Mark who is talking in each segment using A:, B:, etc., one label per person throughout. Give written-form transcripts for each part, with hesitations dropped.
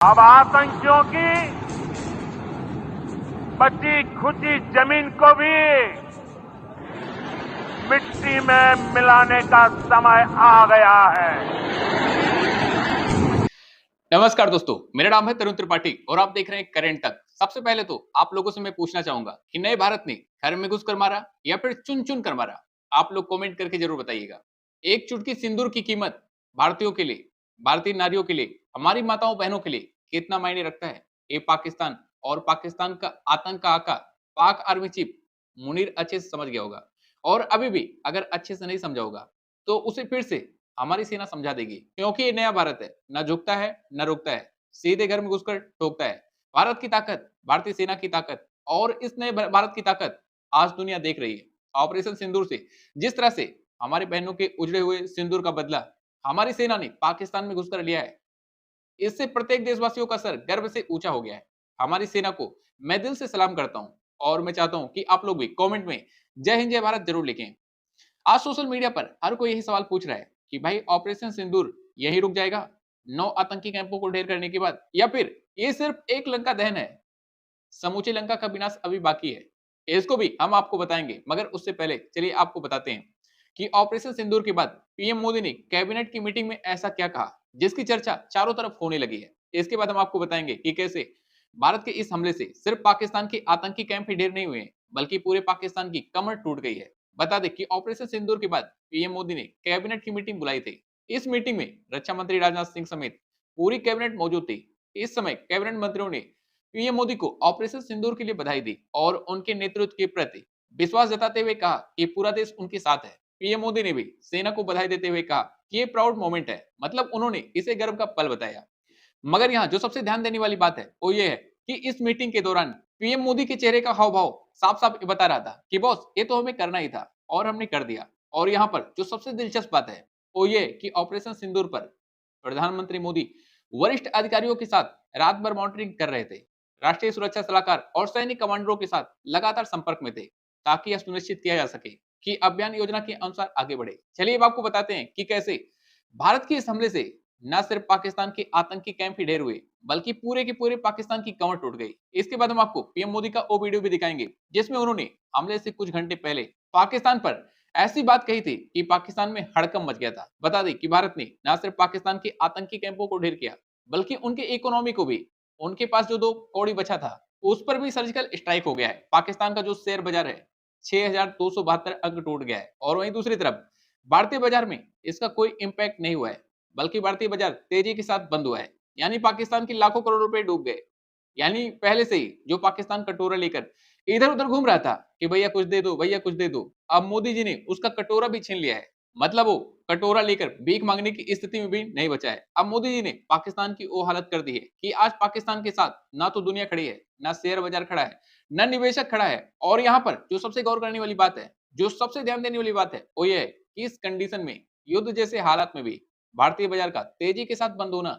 A: अब आतंकियों की बची खुची जमीन को भी मिट्टी में मिलाने का समय आ गया है।
B: नमस्कार दोस्तों, मेरा नाम है तरुण त्रिपाठी और आप देख रहे हैं करंट तक। सबसे पहले तो आप लोगों से मैं पूछना चाहूंगा कि नए भारत ने घर में घुसकर मारा या फिर चुन चुन कर मारा? आप लोग कमेंट करके जरूर बताइएगा। एक चुटकी सिंदूर की कीमत भारतीयों के लिए, भारतीय नारियों के लिए, हमारी माताओं बहनों के लिए कितना मायने रखता है, ये पाकिस्तान और पाकिस्तान का आतंक का आका पाक आर्मी चीफ मुनीर अच्छे से समझ गया होगा। और अभी भी अगर अच्छे से नहीं समझा होगा तो उसे फिर से हमारी सेना समझा देगी, क्योंकि ये नया भारत है, न झुकता है न रुकता है, सीधे घर में घुसकर ठोकता है। भारत की ताकत, भारतीय सेना की ताकत और इस नए भारत की ताकत आज दुनिया देख रही है। ऑपरेशन सिंदूर से जिस तरह से हमारे बहनों के उजड़े हुए सिंदूर का बदला हमारी सेना ने पाकिस्तान में घुसकर लिया है, इससे प्रत्येक देशवासियों का सर गर्व से ऊंचा हो गया है। हमारी सेना को मैं दिल से सलाम करता हूं और मैं चाहता हूं कि आप लोग भी कमेंट में जय हिंद जय भारत जरूर लिखें। आज सोशल मीडिया पर हर कोई यही सवाल पूछ रहा है कि भाई ऑपरेशन सिंदूर यही रुक जाएगा 9 आतंकी कैंपों को ढेर करने के बाद, या फिर ये सिर्फ एक लंका दहन है, समूचे लंका का विनाश अभी बाकी है? इसको भी हम आपको बताएंगे, मगर उससे पहले चलिए आपको बताते हैं कि ऑपरेशन सिंदूर के बाद पीएम मोदी ने कैबिनेट की मीटिंग में ऐसा क्या कहा जिसकी चर्चा चारों तरफ होने लगी है। इसके बाद हम आपको बताएंगे कि कैसे भारत के इस हमले से सिर्फ पाकिस्तान के आतंकी कैंप ही ढेर नहीं हुए, बल्कि पूरे पाकिस्तान की कमर टूट गई है। बता दें कि ऑपरेशन सिंदूर के बाद पीएम मोदी ने कैबिनेट की मीटिंग बुलाई थी। इस मीटिंग में रक्षा मंत्री राजनाथ सिंह समेत पूरी कैबिनेट मौजूद थी। इस समय कैबिनेट मंत्रियों ने पीएम मोदी को ऑपरेशन सिंदूर के लिए बधाई दी और उनके नेतृत्व के प्रति विश्वास जताते हुए कहा कि पूरा देश उनके साथ है। पीएम मोदी ने भी सेना को बधाई देते हुए कहा कि ये प्राउड मोमेंट है, मतलब उन्होंने इसे गर्व का पल बताया। मगर यहाँ जो सबसे ध्यान देने वाली बात है वो ये है कि इस मीटिंग के दौरान पीएम मोदी के चेहरे का हाव भाव साफ साफ बता रहा था कि बॉस ये तो हमें करना ही था और हमने कर दिया। और यहाँ पर जो सबसे दिलचस्प बात है वो ये कि ऑपरेशन सिंदूर पर प्रधानमंत्री मोदी वरिष्ठ अधिकारियों के साथ रात भर मॉनिटरिंग कर रहे थे। राष्ट्रीय सुरक्षा सलाहकार और सैनिक कमांडरों के साथ लगातार संपर्क में थे, ताकि यह सुनिश्चित किया जा सके कि अभियान योजना के अनुसार आगे बढ़े। चलिए अब आपको बताते हैं कि कैसे भारत के इस हमले से न सिर्फ पाकिस्तान के आतंकी कैंप ही ढेर हुए, बल्कि पूरे के पूरे पाकिस्तान की कमर टूट गई। इसके बाद हम आपको पीएम मोदी का वो वीडियो भी दिखाएंगे जिसमें उन्होंने हमले से कुछ घंटे पहले पाकिस्तान पर ऐसी बात कही थी कि पाकिस्तान में हड़कंप मच गया था। बता दें कि भारत ने न सिर्फ पाकिस्तान के आतंकी कैंपों को ढेर किया, बल्कि उनके इकोनॉमी को भी, उनके पास जो 2 कौड़ी बचा था उस पर भी सर्जिकल स्ट्राइक हो गया है। पाकिस्तान का जो शेयर बाजार है 6272 अंक टूट गया है, और वहीं दूसरी तरफ भारतीय बाजार में इसका कोई इंपैक्ट नहीं हुआ है, बल्कि भारतीय बाजार तेजी के साथ बंद हुआ है। यानी पाकिस्तान की लाखों करोड़ रुपए डूब गए। यानी पहले से ही जो पाकिस्तान कटोरा लेकर इधर उधर घूम रहा था कि भैया कुछ दे दो, भैया कुछ दे दो, अब मोदी जी ने उसका कटोरा भी छीन लिया है। मतलब वो कटोरा लेकर भीख मांगने की स्थिति में भी नहीं बचा है। अब मोदी जी ने पाकिस्तान की वो हालत कर दी है कि आज पाकिस्तान के साथ ना तो दुनिया खड़ी है, ना शेयर बाजार खड़ा है, ना निवेशक खड़ा है। और यहाँ पर जो सबसे गौर करने वाली बात है, जो सबसे ध्यान देने वाली बात है वो ये है कि इस कंडीशन में, युद्ध जैसे हालात में भी भारतीय बाजार का तेजी के साथ बंद होना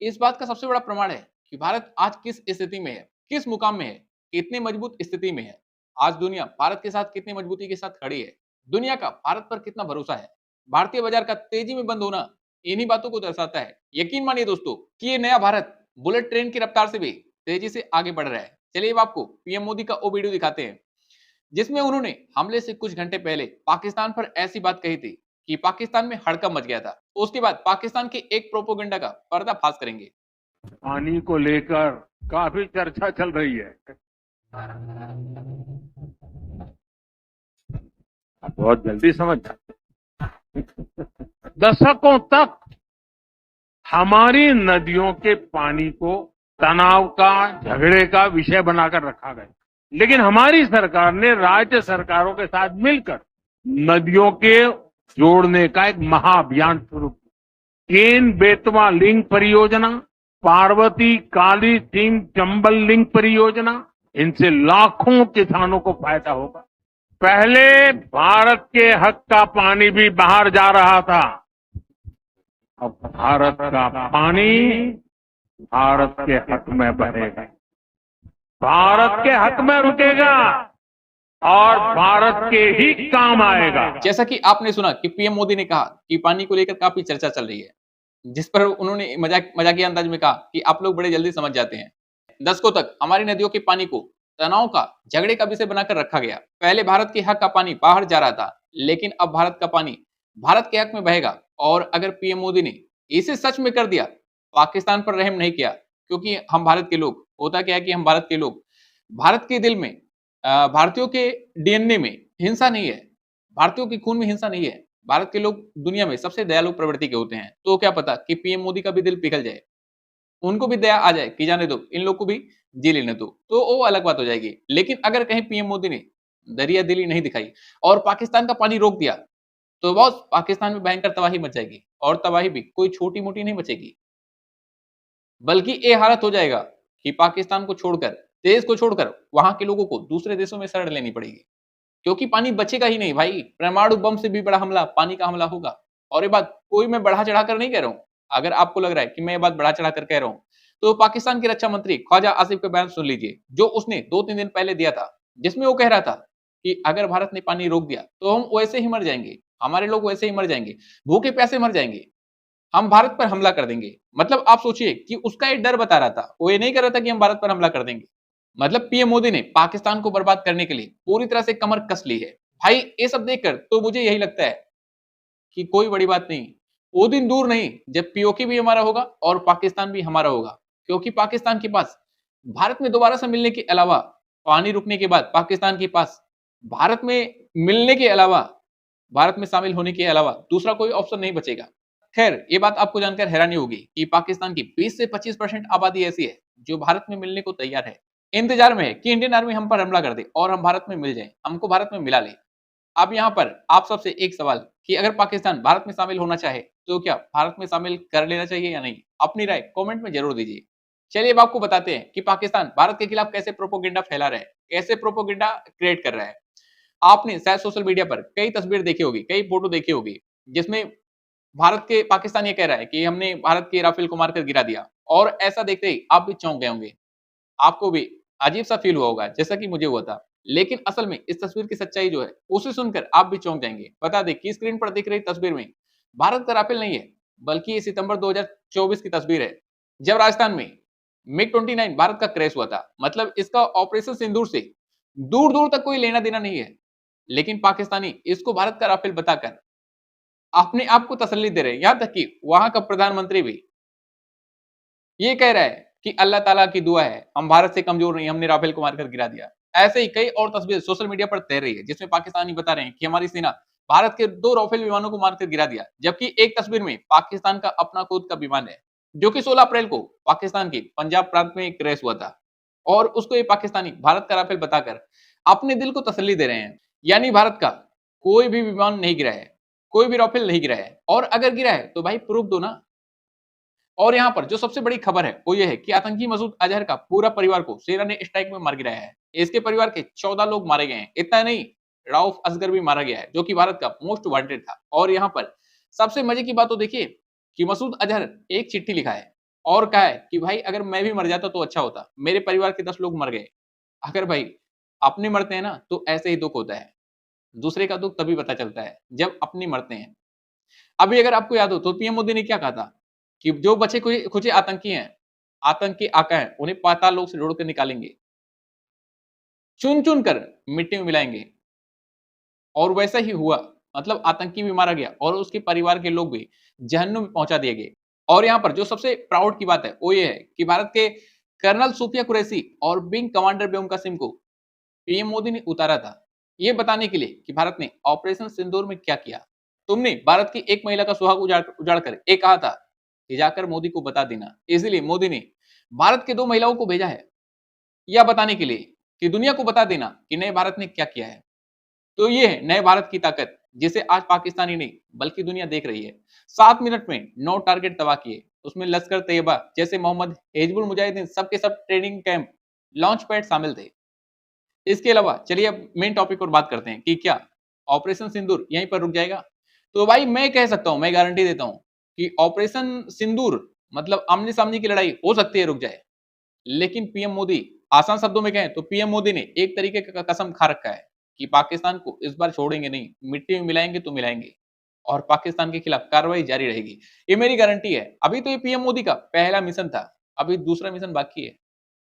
B: इस बात का सबसे बड़ा प्रमाण है कि भारत आज किस स्थिति में है, किस मुकाम में है, कितनी मजबूत स्थिति में है। आज दुनिया भारत के साथ कितनी मजबूती के साथ खड़ी है, दुनिया का भारत पर कितना भरोसा है। भारतीय बाजार का तेजी में बंद होना इन्हीं बातों को दर्शाता है। यकीन मानिए दोस्तों कि ये नया भारत बुलेट ट्रेन की रफ्तार से भी तेजी से आगे बढ़ रहा है। चलिए अब आपको पीएम मोदी का वो वीडियो दिखाते हैं जिसमें उन्होंने हमले से कुछ घंटे पहले पाकिस्तान पर ऐसी बात कही थी कि पाकिस्तान में हड़कंप मच गया था। उसके बाद पाकिस्तान के एक प्रोपोगंडा का पर्दाफाश करेंगे।
A: पानी को लेकर काफी चर्चा चल रही है। आप बहुत जल्दी समझ जाते। दशकों तक हमारी नदियों के पानी को तनाव का, झगड़े का विषय बनाकर रखा गया, लेकिन हमारी सरकार ने राज्य सरकारों के साथ मिलकर नदियों के जोड़ने का एक महाअभियान शुरू किया। केन बेतवा लिंक परियोजना, पार्वती काली सिंह चंबल लिंक परियोजना, इनसे लाखों किसानों को फायदा होगा। पहले भारत के हक का पानी भी बाहर जा रहा था, अब भारत का पानी भारत के हक में बहेगा, भारत के हक में रुकेगा और भारत के ही काम आएगा।
B: जैसा कि आपने सुना कि पीएम मोदी ने कहा कि पानी को लेकर काफी चर्चा चल रही है, जिस पर उन्होंने मजाकिया अंदाज में कहा कि आप लोग बड़े जल्दी समझ जाते हैं। दशकों तक हमारी नदियों के पानी को तनाव का, झगड़े का विषय बनाकर रखा गया। पहले भारत के हक का पानी बाहर जा रहा था, लेकिन अब भारत का पानी भारत के हक में बहेगा। और अगर पीएम मोदी ने इसे सच में कर दिया, पाकिस्तान पर रहम नहीं किया, क्योंकि हम भारत के लोग, होता क्या है कि हम भारत के लोग, भारत के दिल में, भारतीयों के डीएनए में हिंसा नहीं है, भारतीयों के खून में हिंसा नहीं है। भारत के लोग दुनिया में सबसे दयालु प्रवृत्ति के होते हैं। तो क्या पता कि पीएम मोदी का भी दिल पिघल जाए, उनको भी दया आ जाए कि जाने दो, इन लोग को भी जी लेने दो, तो वो अलग बात हो जाएगी। लेकिन अगर कहीं पीएम मोदी ने दरिया दिली नहीं दिखाई और पाकिस्तान का पानी रोक दिया, तो बॉस पाकिस्तान में भयंकर तबाही मच जाएगी। और तबाही भी कोई छोटी मोटी नहीं बचेगी, बल्कि ये हालत हो जाएगा कि पाकिस्तान को छोड़कर, देश को छोड़कर वहां के लोगों को दूसरे देशों में शरण लेनी पड़ेगी, क्योंकि पानी बचेगा ही नहीं भाई। परमाणु बम से भी बड़ा हमला पानी का हमला होगा। और ये बात कोई मैं बढ़ा चढ़ाकर नहीं कह रहा हूं। अगर आपको लग रहा है कि मैं ये बात बढ़ा चढ़ाकर कह रहा हूं, तो पाकिस्तान के रक्षा मंत्री ख्वाजा आसिफ का बयान सुन लीजिए, जो उसने 2-3 दिन पहले दिया था, जिसमें वो कह रहा था कि अगर भारत ने पानी रोक दिया तो हम वैसे ही मर जाएंगे, हमारे लोग वैसे ही मर जाएंगे, भूखे प्यासे मर जाएंगे, हम भारत पर हमला कर देंगे। मतलब आप सोचिए कि उसका एक डर बता रहा था, वो ये नहीं कर रहा था कि हम भारत पर हमला कर देंगे। मतलब पीएम मोदी ने पाकिस्तान को बर्बाद करने के लिए पूरी तरह से कमर कस ली है। भाई ये सब देखकर तो मुझे यही लगता है कि कोई बड़ी बात नहीं, वो दिन दूर नहीं जब पीओके भी हमारा होगा और पाकिस्तान भी हमारा होगा। क्योंकि पाकिस्तान के पास भारत में दोबारा से मिलने के अलावा, पानी रुकने के बाद पाकिस्तान के पास भारत में मिलने के अलावा, भारत में शामिल होने के अलावा दूसरा कोई ऑप्शन नहीं बचेगा। खैर, ये बात आपको जानकर हैरानी होगी कि पाकिस्तान की 20 से 25% आबादी ऐसी है जो भारत में मिलने को तैयार है, इंतजार में है कि इंडियन आर्मी हम पर हमला कर दे और हम भारत में मिल जाएं, हमको भारत में मिला ले। अब यहाँ पर आप सबसे एक सवाल कि अगर पाकिस्तान भारत में शामिल होना चाहे, तो क्या भारत में शामिल कर लेना चाहिए या नहीं? अपनी राय कमेंट में जरूर दीजिए। चलिए अब आपको बताते हैं कि पाकिस्तान भारत के खिलाफ कैसे प्रोपोगेंडा फैला रहा है, कैसे प्रोपोगेंडा क्रिएट कर रहा है। आपने शायद सोशल मीडिया पर कई तस्वीर देखी होगी, कई फोटो देखी होगी, जिसमें भारत के पाकिस्तान ये कह रहा है कि हमने भारत के राफेल को मारकर गिरा दिया। और ऐसा देखते ही आप भी चौंक गए होंगे, आपको भी अजीब सा फील हुआ होगा, जैसा कि मुझे हुआ था। लेकिन असल में इस तस्वीर की सच्चाई जो है, उसे सुनकर आप भी चौंक जाएंगे। बता दें कि स्क्रीन पर दिख रही तस्वीर में भारत का राफेल नहीं है, बल्कि ये सितंबर 2024 की तस्वीर है, जब राजस्थान में मिग 29 भारत का क्रैश हुआ था। मतलब इसका ऑपरेशन सिंदूर से दूर दूर तक कोई लेना देना नहीं है। लेकिन पाकिस्तानी इसको भारत का राफेल बताकर अपने आप को तसल्ली दे रहे हैं। यहां तक कि वहां का प्रधानमंत्री भी ये कह रहा है कि अल्लाह ताला की दुआ है, हम भारत से कमजोर नहीं, हमने राफेल को मारकर गिरा दिया। ऐसे ही कई और तस्वीर सोशल मीडिया पर तैर रही है, जिसमें पाकिस्तानी बता रहे हैं कि हमारी सेना भारत के 2 राफेल विमानों को मारकर गिरा दिया। जबकि एक तस्वीर में पाकिस्तान का अपना खुद का विमान है, जो कि 16 अप्रैल को पाकिस्तान के पंजाब प्रांत में क्रैश हुआ था। और उसको ये पाकिस्तानी भारत का राफेल बताकर अपने दिल को तसल्ली दे रहे हैं। यानी भारत का कोई भी विमान नहीं गिरा है, कोई भी राफेल नहीं गिरा है। और अगर गिरा है तो भाई प्रूफ दो ना। और यहाँ पर जो सबसे बड़ी खबर है वो ये है कि आतंकी मसूद अजहर का पूरा परिवार को सेना ने स्ट्राइक में मार गिराया है। इसके परिवार के 14 लोग मारे गए हैं। इतना नहीं, राउफ असगर भी मारा गया है, जो कि भारत का मोस्ट वांटेड था। और यहाँ पर सबसे मजे की बात तो देखिए कि मसूद अजहर एक चिट्ठी लिखा है और कहा है कि भाई अगर मैं भी मर जाता तो अच्छा होता, मेरे परिवार के 10 लोग मर गए। अगर भाई अपने मरते हैं ना तो ऐसे ही दुख होता है, दूसरे का दुख तभी पता चलता है जब अपने मरते हैं। अभी अगर आपको याद हो तो पीएम मोदी ने क्या कहा था कि जो बचे खुचे आतंकी हैं, आतंकी आका हैं, उन्हें पाताल लोक से ढूंढ कर निकालेंगे, चुन चुन कर मिट्टी में मिलाएंगे। और वैसा ही हुआ। मतलब आतंकी भी मारा गया और उसके परिवार के लोग भी जहन्नुम में पहुंचा दिए गए। और यहाँ पर जो सबसे प्राउड की बात है वो ये है कि भारत के कर्नल सूफिया कुरैशी और विंग कमांडर बेगम कासिम को पीएम मोदी ने उतारा था, ये बताने के लिए कि भारत ने ऑपरेशन सिंदूर में क्या किया। तुमने भारत की एक महिला का सुहाग उजाड़ कर ये कहा था कि जाकर मोदी को बता देना। इसलिए मोदी ने भारत के 2 महिलाओं को भेजा है, यह बताने के लिए कि दुनिया को बता देना कि नए भारत ने क्या किया है। तो ये है नए भारत की ताकत, जिसे आज पाकिस्तान ही नहीं बल्कि दुनिया देख रही है। 7 मिनट में 9 टारगेट तबाह किए, उसमें लश्कर तैयबा जैसे मोहम्मद हिजबुल मुजाहिदीन सबके सब ट्रेनिंग कैंप, लॉन्च पैड शामिल थे। इसके अलावा चलिए अब मेन टॉपिक पर बात करते हैं कि क्या ऑपरेशन सिंदूर यहीं पर रुक जाएगा। तो भाई मैं कह सकता हूं, मैं गारंटी देता हूं कि ऑपरेशन सिंदूर मतलब आमने सामने की लड़ाई हो सकती है रुक जाए, लेकिन पीएम मोदी, आसान शब्दों में कहें तो पीएम मोदी ने एक तरीके का कसम खा रखा है कि पाकिस्तान को इस बार छोड़ेंगे नहीं, मिट्टी में मिलाएंगे तो मिलाएंगे। और पाकिस्तान के खिलाफ कार्रवाई जारी रहेगी। ये मेरी गारंटी है। अभी तो ये पीएम मोदी का पहला मिशन था, अभी दूसरा मिशन बाकी है।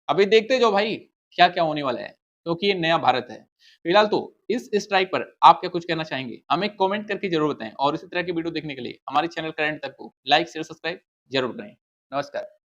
B: अभी देखते जाओ भाई क्या क्या होने वाला है, क्योंकि ये नया भारत है। फिलहाल तो इस स्ट्राइक पर आप क्या कुछ कहना चाहेंगे, हमें कमेंट करके जरूर बताएं और इसी तरह की वीडियो देखने के लिए हमारे चैनल करंट तक को लाइक शेयर सब्सक्राइब जरूर करें। नमस्कार।